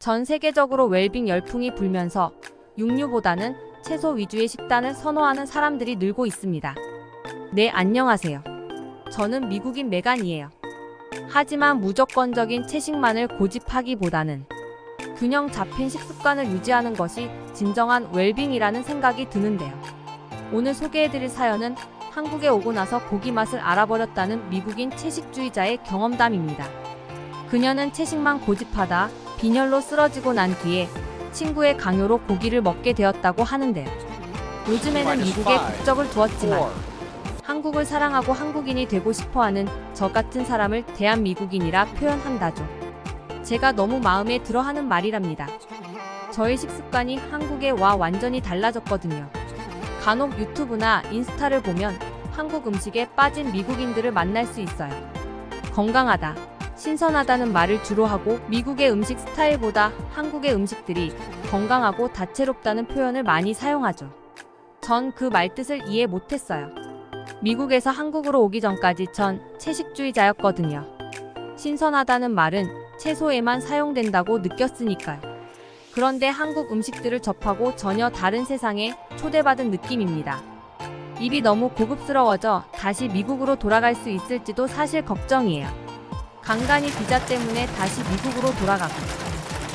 전 세계적으로 웰빙 열풍이 불면서 육류보다는 채소 위주의 식단을 선호하는 사람들이 늘고 있습니다. 네, 안녕하세요. 저는 미국인 메간이에요. 하지만 무조건적인 채식만을 고집하기보다는 균형 잡힌 식습관을 유지하는 것이 진정한 웰빙이라는 생각이 드는데요. 오늘 소개해드릴 사연은 한국에 오고 나서 고기 맛을 알아버렸다는 미국인 채식주의자의 경험담입니다. 그녀는 채식만 고집하다 빈혈로 쓰러지고 난 뒤에 친구의 강요로 고기를 먹게 되었다고 하는데요. 요즘에는 미국에 국적을 두었지만 한국을 사랑하고 한국인이 되고 싶어하는 저 같은 사람을 대한미국인이라 표현한다죠. 제가 너무 마음에 들어하는 말이랍니다. 저의 식습관이 한국에 와 완전히 달라졌거든요. 간혹 유튜브나 인스타를 보면 한국 음식에 빠진 미국인들을 만날 수 있어요. 건강하다, 신선하다는 말을 주로 하고 미국의 음식 스타일보다 한국의 음식들이 건강하고 다채롭다는 표현을 많이 사용하죠. 전 그 말뜻을 이해 못했어요. 미국에서 한국으로 오기 전까지 전 채식주의자였거든요. 신선하다는 말은 채소에만 사용된다고 느꼈으니까요. 그런데 한국 음식들을 접하고 전혀 다른 세상에 초대받은 느낌입니다. 입이 너무 고급스러워져 다시 미국으로 돌아갈 수 있을지도 사실 걱정이에요. 간간히 비자 때문에 다시 미국으로 돌아가고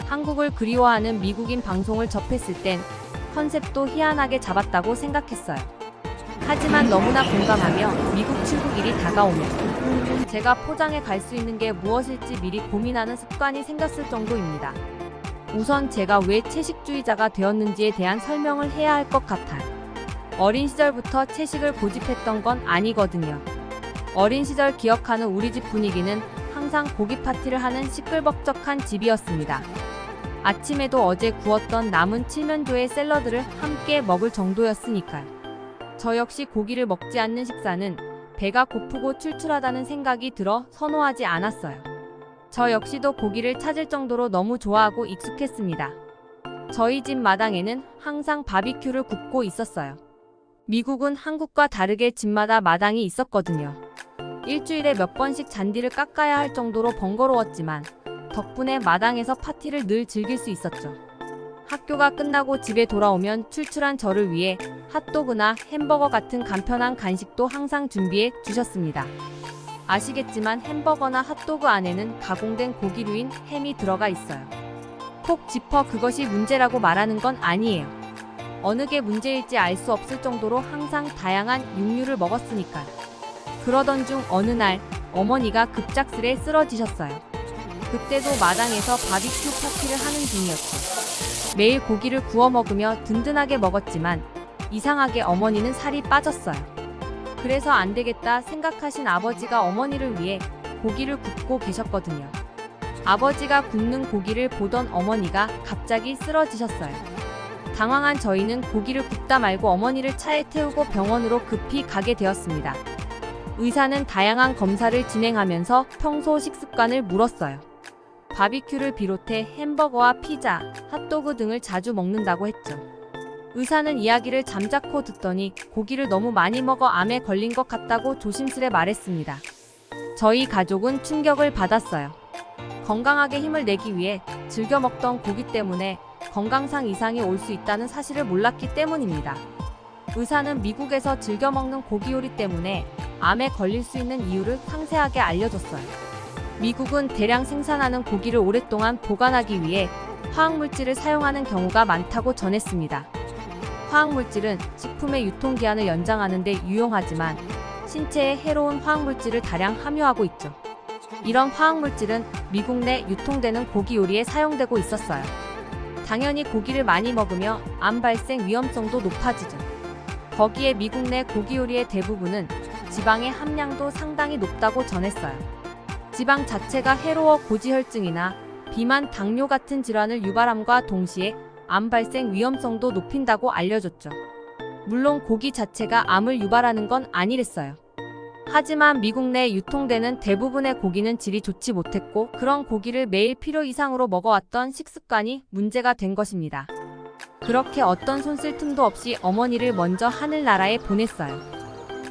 한국을 그리워하는 미국인 방송을 접했을 땐 컨셉도 희한하게 잡았다고 생각했어요. 하지만 너무나 공감하며 미국 출국일이 다가오면 제가 포장해 갈 수 있는 게 무엇일지 미리 고민하는 습관이 생겼을 정도입니다. 우선 제가 왜 채식주의자가 되었는지에 대한 설명을 해야 할 것 같아요. 어린 시절부터 채식을 고집했던 건 아니거든요. 어린 시절 기억하는 우리 집 분위기는 항상 고기 파티를 하는 시끌벅적한 집이었습니다. 아침에도 어제 구웠던 남은 칠면조의 샐러드를 함께 먹을 정도였으니까요. 저 역시 고기를 먹지 않는 식사는 배가 고프고 출출하다는 생각이 들어 선호하지 않았어요. 저 역시도 고기를 찾을 정도로 너무 좋아하고 익숙했습니다. 저희 집 마당에는 항상 바비큐를 굽고 있었어요. 미국은 한국과 다르게 집마다 마당이 있었거든요. 일주일에 몇 번씩 잔디를 깎아야 할 정도로 번거로웠지만 덕분에 마당에서 파티를 늘 즐길 수 있었죠. 학교가 끝나고 집에 돌아오면 출출한 저를 위해 핫도그나 햄버거 같은 간편한 간식도 항상 준비해 주셨습니다. 아시겠지만 햄버거나 핫도그 안에는 가공된 고기류인 햄이 들어가 있어요. 콕 짚어 그것이 문제라고 말하는 건 아니에요. 어느 게 문제일지 알 수 없을 정도로 항상 다양한 육류를 먹었으니까요. 그러던 중 어느 날 어머니가 급작스레 쓰러지셨어요. 그때도 마당에서 바비큐 파티를 하는 중이었죠. 매일 고기를 구워 먹으며 든든하게 먹었지만 이상하게 어머니는 살이 빠졌어요. 그래서 안 되겠다 생각하신 아버지가 어머니를 위해 고기를 굽고 계셨거든요. 아버지가 굽는 고기를 보던 어머니가 갑자기 쓰러지셨어요. 당황한 저희는 고기를 굽다 말고 어머니를 차에 태우고 병원으로 급히 가게 되었습니다. 의사는 다양한 검사를 진행하면서 평소 식습관을 물었어요. 바비큐를 비롯해 햄버거와 피자, 핫도그 등을 자주 먹는다고 했죠. 의사는 이야기를 잠자코 듣더니 고기를 너무 많이 먹어 암에 걸린 것 같다고 조심스레 말했습니다. 저희 가족은 충격을 받았어요. 건강하게 힘을 내기 위해 즐겨 먹던 고기 때문에 건강상 이상이 올 수 있다는 사실을 몰랐기 때문입니다. 의사는 미국에서 즐겨 먹는 고기 요리 때문에 암에 걸릴 수 있는 이유를 상세하게 알려줬어요. 미국은 대량 생산하는 고기를 오랫동안 보관하기 위해 화학물질을 사용하는 경우가 많다고 전했습니다. 화학물질은 식품의 유통기한을 연장하는 데 유용하지만 신체에 해로운 화학물질을 다량 함유하고 있죠. 이런 화학물질은 미국 내 유통되는 고기 요리에 사용되고 있었어요. 당연히 고기를 많이 먹으며 암 발생 위험성도 높아지죠. 거기에 미국 내 고기 요리의 대부분은 지방의 함량도 상당히 높다고 전했어요. 지방 자체가 해로워 고지혈증이나 비만, 당뇨 같은 질환을 유발함과 동시에 암 발생 위험성도 높인다고 알려줬죠. 물론 고기 자체가 암을 유발하는 건 아니랬어요. 하지만 미국 내 유통되는 대부분의 고기는 질이 좋지 못했고 그런 고기를 매일 필요 이상으로 먹어왔던 식습관이 문제가 된 것입니다. 그렇게 어떤 손 쓸 틈도 없이 어머니를 먼저 하늘나라에 보냈어요.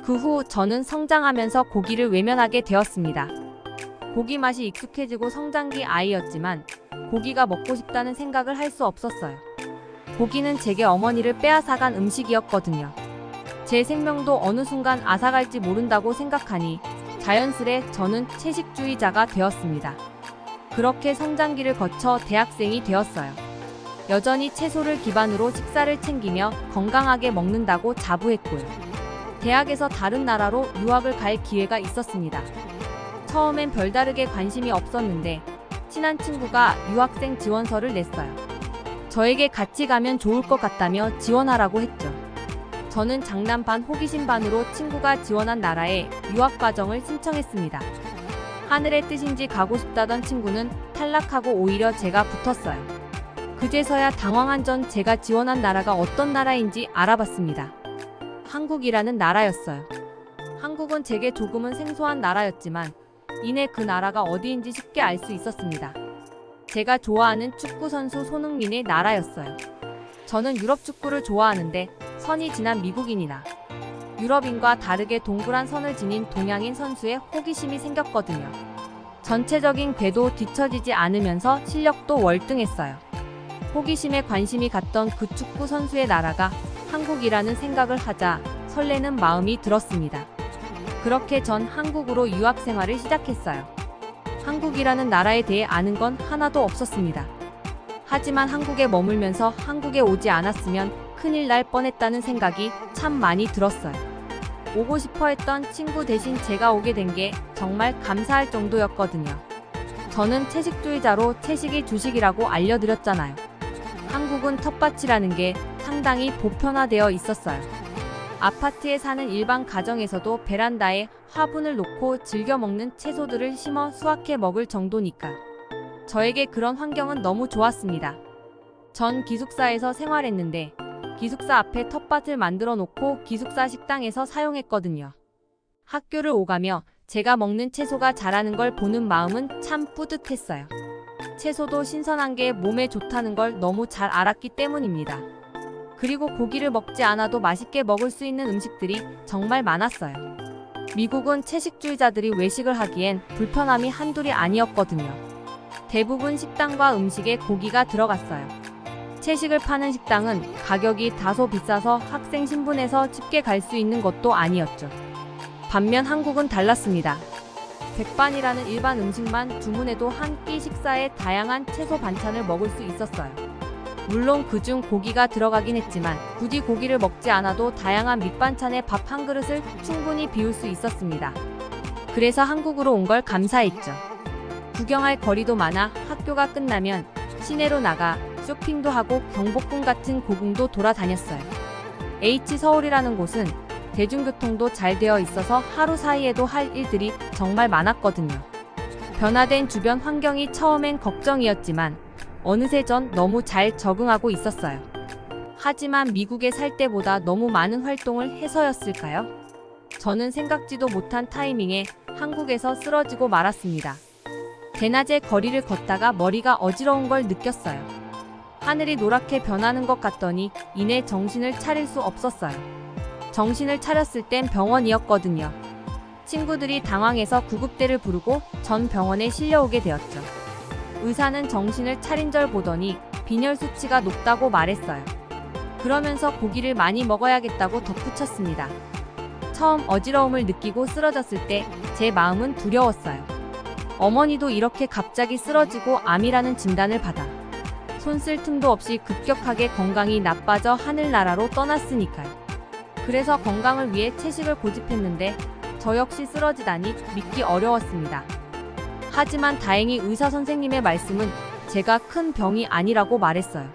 그 후 저는 성장하면서 고기를 외면하게 되었습니다. 고기 맛이 익숙해지고 성장기 아이였지만 고기가 먹고 싶다는 생각을 할 수 없었어요. 고기는 제게 어머니를 빼앗아간 음식이었거든요. 제 생명도 어느 순간 앗아갈지 모른다고 생각하니 자연스레 저는 채식주의자가 되었습니다. 그렇게 성장기를 거쳐 대학생이 되었어요. 여전히 채소를 기반으로 식사를 챙기며 건강하게 먹는다고 자부했고요. 대학에서 다른 나라로 유학을 갈 기회가 있었습니다. 처음엔 별다르게 관심이 없었는데 친한 친구가 유학생 지원서를 냈어요. 저에게 같이 가면 좋을 것 같다며 지원하라고 했죠. 저는 장난 반 호기심 반으로 친구가 지원한 나라에 유학과정을 신청했습니다. 하늘의 뜻인지 가고 싶다던 친구는 탈락하고 오히려 제가 붙었어요. 그제서야 당황한 전 제가 지원한 나라가 어떤 나라인지 알아봤습니다. 한국이라는 나라였어요. 한국은 제게 조금은 생소한 나라였지만 이내 그 나라가 어디인지 쉽게 알 수 있었습니다. 제가 좋아하는 축구선수 손흥민의 나라였어요. 저는 유럽 축구를 좋아하는데 선이 진한 미국인이나 유럽인과 다르게 동그란 선을 지닌 동양인 선수에 호기심이 생겼거든요. 전체적인 궤도 뒤처지지 않으면서 실력도 월등했어요. 호기심에 관심이 갔던 그 축구 선수의 나라가 한국이라는 생각을 하자 설레는 마음이 들었습니다. 그렇게 전 한국으로 유학 생활을 시작했어요. 한국이라는 나라에 대해 아는 건 하나도 없었습니다. 하지만 한국에 머물면서 한국에 오지 않았으면 큰일 날 뻔했다는 생각이 참 많이 들었어요. 오고 싶어 했던 친구 대신 제가 오게 된 게 정말 감사할 정도였거든요. 저는 채식주의자로 채식이 주식이라고 알려드렸잖아요. 한국은 텃밭이라는 게 상당히 보편화되어 있었어요. 아파트에 사는 일반 가정에서도 베란다에 화분을 놓고 즐겨 먹는 채소들을 심어 수확해 먹을 정도니까. 저에게 그런 환경은 너무 좋았습니다. 전 기숙사에서 생활했는데 기숙사 앞에 텃밭을 만들어 놓고 기숙사 식당에서 사용했거든요. 학교를 오가며 제가 먹는 채소가 자라는 걸 보는 마음은 참 뿌듯했어요. 채소도 신선한 게 몸에 좋다는 걸 너무 잘 알았기 때문입니다. 그리고 고기를 먹지 않아도 맛있게 먹을 수 있는 음식들이 정말 많았어요. 미국은 채식주의자들이 외식을 하기엔 불편함이 한둘이 아니었거든요. 대부분 식당과 음식에 고기가 들어갔어요. 채식을 파는 식당은 가격이 다소 비싸서 학생 신분에서 쉽게 갈 수 있는 것도 아니었죠. 반면 한국은 달랐습니다. 백반이라는 일반 음식만 주문해도 한 끼 식사에 다양한 채소 반찬을 먹을 수 있었어요. 물론 그중 고기가 들어가긴 했지만 굳이 고기를 먹지 않아도 다양한 밑반찬에 밥 한 그릇을 충분히 비울 수 있었습니다. 그래서 한국으로 온 걸 감사했죠. 구경할 거리도 많아 학교가 끝나면 시내로 나가 쇼핑도 하고 경복궁 같은 고궁도 돌아다녔어요. H서울이라는 곳은 대중교통도 잘 되어 있어서 하루 사이에도 할 일들이 정말 많았거든요. 변화된 주변 환경이 처음엔 걱정이었지만 어느새 전 너무 잘 적응하고 있었어요. 하지만 미국에 살 때보다 너무 많은 활동을 해서였을까요? 저는 생각지도 못한 타이밍에 한국에서 쓰러지고 말았습니다. 대낮에 거리를 걷다가 머리가 어지러운 걸 느꼈어요. 하늘이 노랗게 변하는 것 같더니 이내 정신을 차릴 수 없었어요. 정신을 차렸을 땐 병원이었거든요. 친구들이 당황해서 구급대를 부르고 전 병원에 실려오게 되었죠. 의사는 정신을 차린 절 보더니 빈혈 수치가 높다고 말했어요. 그러면서 고기를 많이 먹어야겠다고 덧붙였습니다. 처음 어지러움을 느끼고 쓰러졌을 때 제 마음은 두려웠어요. 어머니도 이렇게 갑자기 쓰러지고 암이라는 진단을 받아 손 쓸 틈도 없이 급격하게 건강이 나빠져 하늘나라로 떠났으니까요. 그래서 건강을 위해 채식을 고집했는데 저 역시 쓰러지다니 믿기 어려웠습니다. 하지만 다행히 의사 선생님의 말씀은 제가 큰 병이 아니라고 말했어요.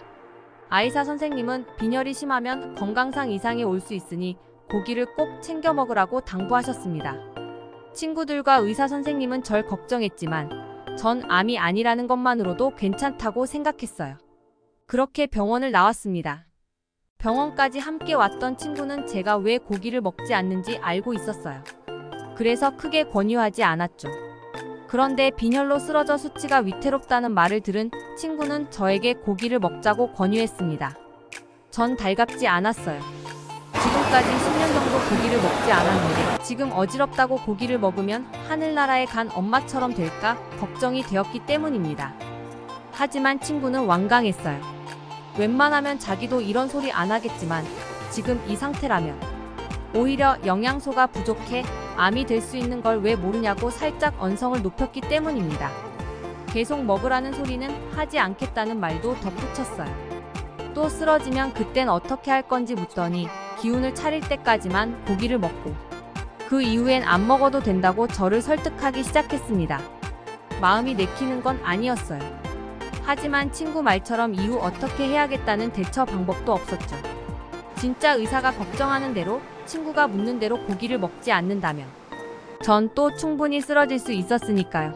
아이사 선생님은 빈혈이 심하면 건강상 이상이 올 수 있으니 고기를 꼭 챙겨 먹으라고 당부하셨습니다. 친구들과 의사 선생님은 절 걱정했지만 전 암이 아니라는 것만으로도 괜찮다고 생각했어요. 그렇게 병원을 나왔습니다. 병원까지 함께 왔던 친구는 제가 왜 고기를 먹지 않는지 알고 있었어요. 그래서 크게 권유하지 않았죠. 그런데 빈혈로 쓰러져 수치가 위태롭다는 말을 들은 친구는 저에게 고기를 먹자고 권유했습니다. 전 달갑지 않았어요. 지금까지 10년 정도 고기를 먹지 않았는데 지금 어지럽다고 고기를 먹으면 하늘나라에 간 엄마처럼 될까 걱정이 되었기 때문입니다. 하지만 친구는 완강했어요. 웬만하면 자기도 이런 소리 안 하겠지만 지금 이 상태라면 오히려 영양소가 부족해 암이 될 수 있는 걸 왜 모르냐고 살짝 언성을 높였기 때문입니다. 계속 먹으라는 소리는 하지 않겠다는 말도 덧붙였어요. 또 쓰러지면 그땐 어떻게 할 건지 묻더니 기운을 차릴 때까지만 고기를 먹고 그 이후엔 안 먹어도 된다고 저를 설득하기 시작했습니다. 마음이 내키는 건 아니었어요. 하지만 친구 말처럼 이후 어떻게 해야겠다는 대처 방법도 없었죠. 진짜 의사가 걱정하는 대로 친구가 묻는 대로 고기를 먹지 않는다면 전 또 충분히 쓰러질 수 있었으니까요.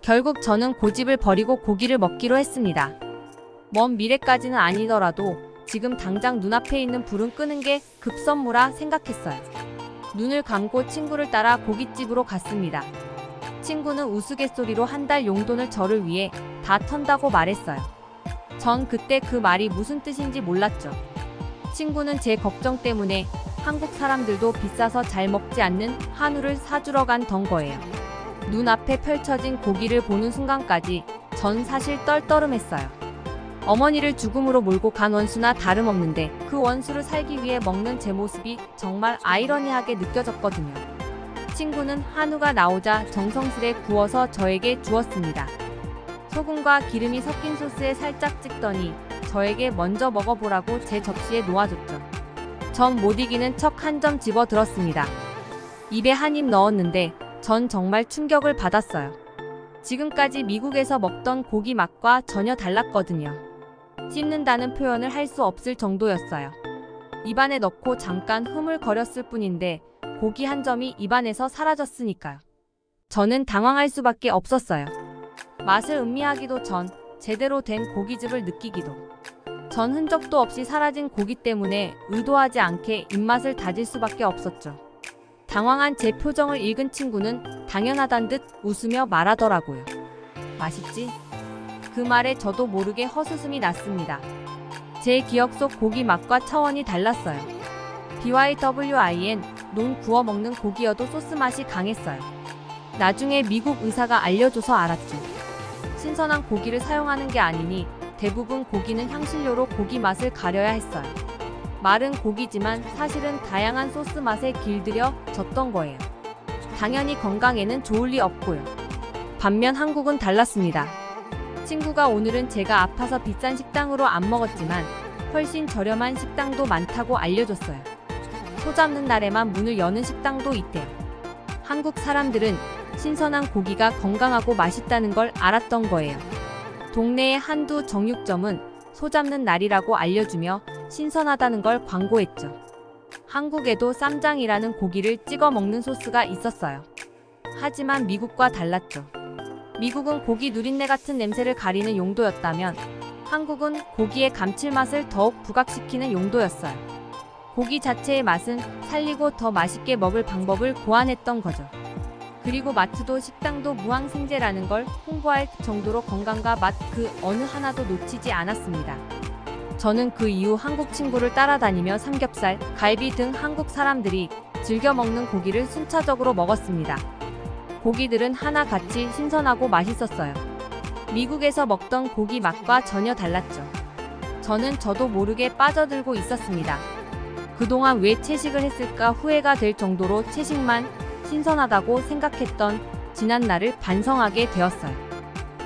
결국 저는 고집을 버리고 고기를 먹기로 했습니다. 먼 미래까지는 아니더라도 지금 당장 눈앞에 있는 불은 끄는 게 급선무라 생각했어요. 눈을 감고 친구를 따라 고깃집으로 갔습니다. 친구는 우스갯소리로 한 달 용돈을 저를 위해 다 턴다고 말했어요. 전 그때 그 말이 무슨 뜻인지 몰랐죠. 친구는 제 걱정 때문에 한국 사람들도 비싸서 잘 먹지 않는 한우를 사주러 간 거예요. 눈앞에 펼쳐진 고기를 보는 순간까지 전 사실 떨떠름했어요. 어머니를 죽음으로 몰고 간 원수나 다름없는데 그 원수를 살기 위해 먹는 제 모습이 정말 아이러니하게 느껴졌거든요. 친구는 한우가 나오자 정성스레 구워서 저에게 주었습니다. 소금과 기름이 섞인 소스에 살짝 찍더니 저에게 먼저 먹어보라고 제 접시에 놓아줬죠. 전 못 이기는 척 한 점 집어 들었습니다. 입에 한 입 넣었는데 전 정말 충격을 받았어요. 지금까지 미국에서 먹던 고기 맛과 전혀 달랐거든요. 씹는다는 표현을 할 수 없을 정도였어요. 입안에 넣고 잠깐 흐물거렸을 뿐인데 고기 한 점이 입안에서 사라졌으니까요. 저는 당황할 수밖에 없었어요. 맛을 음미하기도 전 제대로 된 고깃집을 느끼기도 전 흔적도 없이 사라진 고기 때문에 의도하지 않게 입맛을 다질 수밖에 없었죠. 당황한 제 표정을 읽은 친구는 당연하단 듯 웃으며 말하더라고요. 맛있지? 그 말에 저도 모르게 헛웃음이 났습니다. 제 기억 속 고기 맛과 차원이 달랐어요. BYWIN 논 구워 먹는 고기여도 소스 맛이 강했어요. 나중에 미국 의사가 알려줘서 알았죠. 신선한 고기를 사용하는 게 아니니 대부분 고기는 향신료로 고기 맛을 가려야 했어요. 마른 고기지만 사실은 다양한 소스 맛에 길들여졌던 거예요. 당연히 건강에는 좋을 리 없고요. 반면 한국은 달랐습니다. 친구가 오늘은 제가 아파서 비싼 식당으로 안 먹었지만 훨씬 저렴한 식당도 많다고 알려줬어요. 소 잡는 날에만 문을 여는 식당도 있대요. 한국 사람들은 신선한 고기가 건강하고 맛있다는 걸 알았던 거예요. 동네의 한두 정육점은 소 잡는 날이라고 알려주며 신선하다는 걸 광고했죠. 한국에도 쌈장이라는 고기를 찍어 먹는 소스가 있었어요. 하지만 미국과 달랐죠. 미국은 고기 누린내 같은 냄새를 가리는 용도였다면 한국은 고기의 감칠맛을 더욱 부각시키는 용도였어요. 고기 자체의 맛은 살리고 더 맛있게 먹을 방법을 고안했던 거죠. 그리고 마트도 식당도 무항생제라는 걸 홍보할 정도로 건강과 맛 그 어느 하나도 놓치지 않았습니다. 저는 그 이후 한국 친구를 따라다니며 삼겹살, 갈비 등 한국 사람들이 즐겨 먹는 고기를 순차적으로 먹었습니다. 고기들은 하나같이 신선하고 맛있었어요. 미국에서 먹던 고기 맛과 전혀 달랐죠. 저는 저도 모르게 빠져들고 있었습니다. 그동안 왜 채식을 했을까 후회가 될 정도로 채식만 신선하다고 생각했던 지난날을 반성하게 되었어요.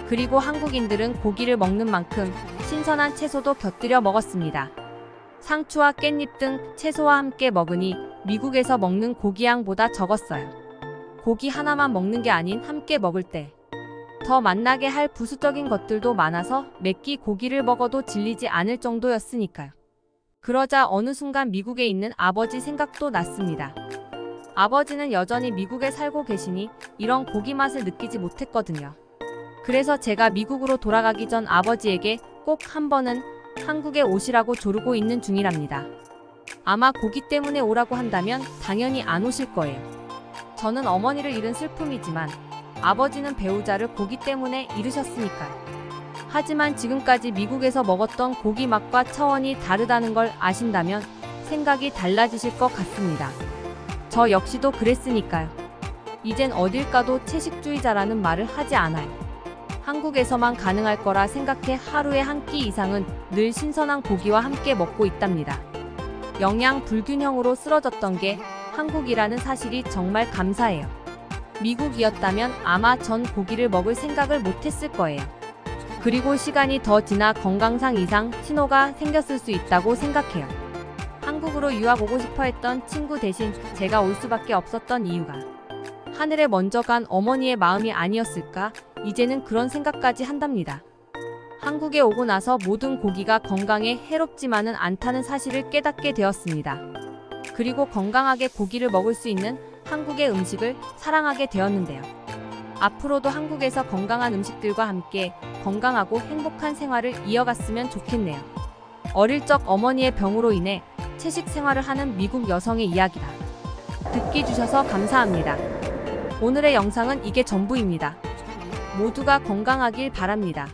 그리고 한국인들은 고기를 먹는 만큼 신선한 채소도 곁들여 먹었습니다. 상추와 깻잎 등 채소와 함께 먹으니 미국에서 먹는 고기 양보다 적었어요. 고기 하나만 먹는 게 아닌 함께 먹을 때 더 맛나게 할 부수적인 것들도 많아서 매끼 고기를 먹어도 질리지 않을 정도였으니까요. 그러자 어느 순간 미국에 있는 아버지 생각도 났습니다. 아버지는 여전히 미국에 살고 계시니 이런 고기 맛을 느끼지 못했거든요. 그래서 제가 미국으로 돌아가기 전 아버지에게 꼭 한 번은 한국에 오시라고 조르고 있는 중이랍니다. 아마 고기 때문에 오라고 한다면 당연히 안 오실 거예요. 저는 어머니를 잃은 슬픔이지만 아버지는 배우자를 고기 때문에 잃으셨으니까요. 하지만 지금까지 미국에서 먹었던 고기 맛과 차원이 다르다는 걸 아신다면 생각이 달라지실 것 같습니다. 저 역시도 그랬으니까요. 이젠 어딜 가도 채식주의자라는 말을 하지 않아요. 한국에서만 가능할 거라 생각해 하루에 한 끼 이상은 늘 신선한 고기와 함께 먹고 있답니다. 영양 불균형으로 쓰러졌던 게 한국이라는 사실이 정말 감사해요. 미국이었다면 아마 전 고기를 먹을 생각을 못했을 거예요. 그리고 시간이 더 지나 건강상 이상 신호가 생겼을 수 있다고 생각해요. 한국으로 유학 오고 싶어 했던 친구 대신 제가 올 수밖에 없었던 이유가 하늘에 먼저 간 어머니의 마음이 아니었을까? 이제는 그런 생각까지 한답니다. 한국에 오고 나서 모든 고기가 건강에 해롭지만은 않다는 사실을 깨닫게 되었습니다. 그리고 건강하게 고기를 먹을 수 있는 한국의 음식을 사랑하게 되었는데요. 앞으로도 한국에서 건강한 음식들과 함께 건강하고 행복한 생활을 이어갔으면 좋겠네요. 어릴 적 어머니의 병으로 인해 채식 생활을 하는 미국 여성의 이야기다. 듣기 주셔서 감사합니다. 오늘의 영상은 이게 전부입니다. 모두가 건강하길 바랍니다.